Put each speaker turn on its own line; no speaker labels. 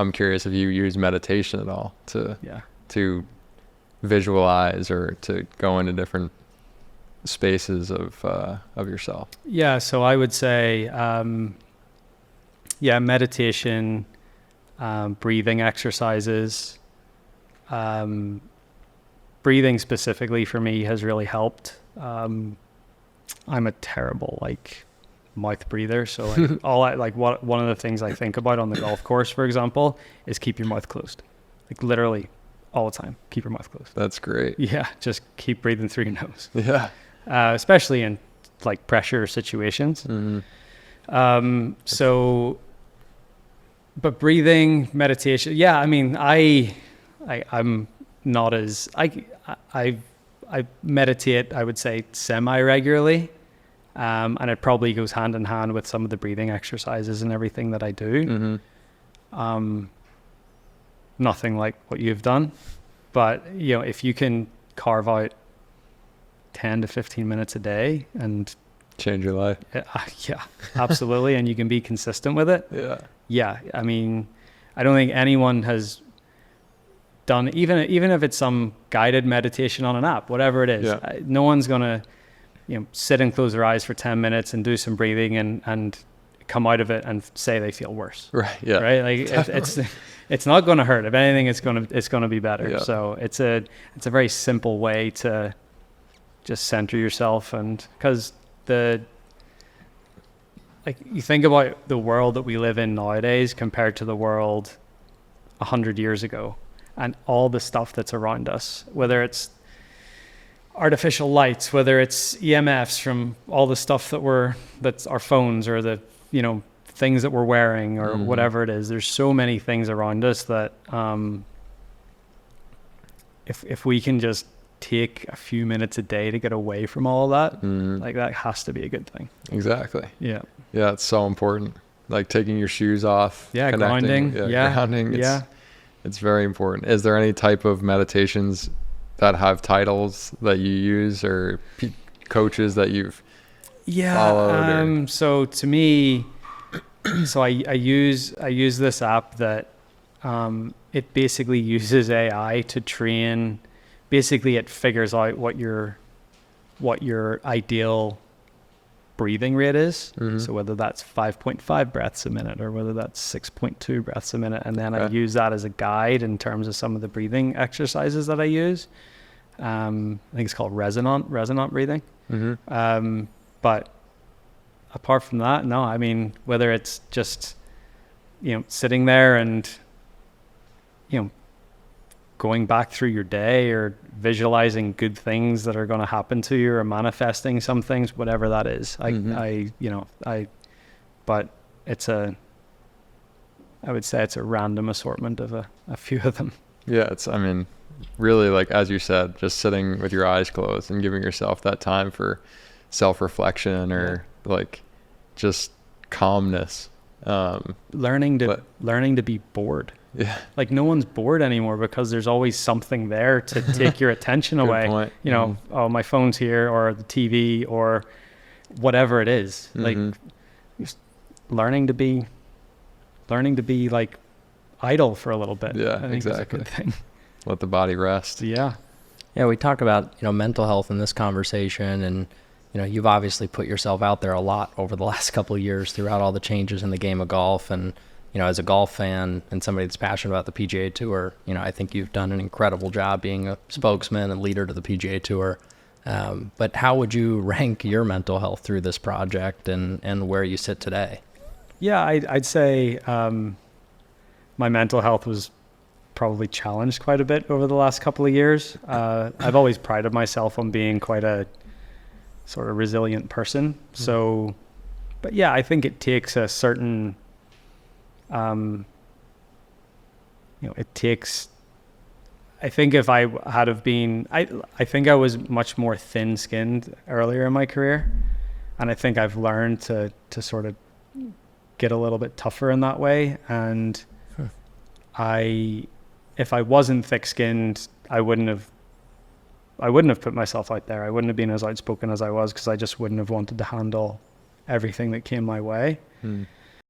I'm curious if you use meditation at all to visualize or to go into different spaces of yourself.
Yeah, so I would say, meditation, breathing exercises, breathing specifically for me has really helped. I'm a terrible mouth breather, so one of the things I think about on the golf course, for example, is keep your mouth closed, literally all the time. Keep your mouth closed.
That's great.
Yeah, just keep breathing through your nose.
Yeah,
especially in pressure situations.
Mm-hmm.
But breathing, meditation. Yeah, I mean, I'm not as I meditate, I would say, semi-regularly. And it probably goes hand in hand with some of the breathing exercises and everything that I do.
Mm-hmm.
Nothing like what you've done, but if you can carve out 10 to 15 minutes a day and
change your life.
Yeah, absolutely. And you can be consistent with it.
Yeah.
I mean, I don't think anyone has done, even if it's some guided meditation on an app, whatever it is, no one's going to, sit and close their eyes for 10 minutes and do some breathing and come out of it and say they feel worse.
Right. Yeah.
Right. It's not going to hurt. If anything, it's going to be better.
Yeah.
So it's a very simple way to just center yourself. And because you think about the world that we live in nowadays compared to the world 100 years ago, and all the stuff that's around us, whether it's artificial lights, whether it's EMFs from all the stuff that's our phones, or the things that we're wearing, or whatever it is. There's so many things around us that if we can just take a few minutes a day to get away from all of that, that has to be a good thing.
Exactly.
Yeah.
Yeah, it's so important. Taking your shoes off.
Yeah, grounding.
Grounding. It's very important. Is there any type of meditations that have titles that you use, or coaches that you've followed?
So to me, I use this app that it basically uses AI to train. Basically, it figures out what your ideal breathing rate is.
Mm-hmm.
So whether that's 5.5 breaths a minute or whether that's 6.2 breaths a minute, and then I use that as a guide in terms of some of the breathing exercises that I use. I think it's called resonant breathing.
Mm-hmm.
But apart from that, no. I mean, whether it's just sitting there and going back through your day, or visualizing good things that are going to happen to you, or manifesting some things, whatever that is. But I would say it's a random assortment of a few of them.
Yeah, really, as you said, just sitting with your eyes closed and giving yourself that time for self-reflection, or just calmness.
Learning to be bored.
Yeah.
No one's bored anymore, because there's always something there to take your attention away.
Point.
Oh, my phone's here, or the TV, or whatever it is. Just learning to be idle for a little bit.
Yeah,
I think
exactly.
Is a good thing.
Let the body rest.
Yeah.
Yeah, we talk about, mental health in this conversation, and you've obviously put yourself out there a lot over the last couple of years throughout all the changes in the game of golf. And, as a golf fan and somebody that's passionate about the PGA Tour, I think you've done an incredible job being a spokesman and leader to the PGA Tour. But how would you rank your mental health through this project and where you sit today?
Yeah, I'd say my mental health was probably challenged quite a bit over the last couple of years. I've always prided myself on being quite a sort of resilient person. So, but yeah, I think it takes a certain, I think if I had have been, I think I was much more thin-skinned earlier in my career. And I think I've learned to sort of get a little bit tougher in that way. And if I wasn't thick-skinned, I wouldn't have put myself out there. I wouldn't have been as outspoken as I was, because I just wouldn't have wanted to handle everything that came my way.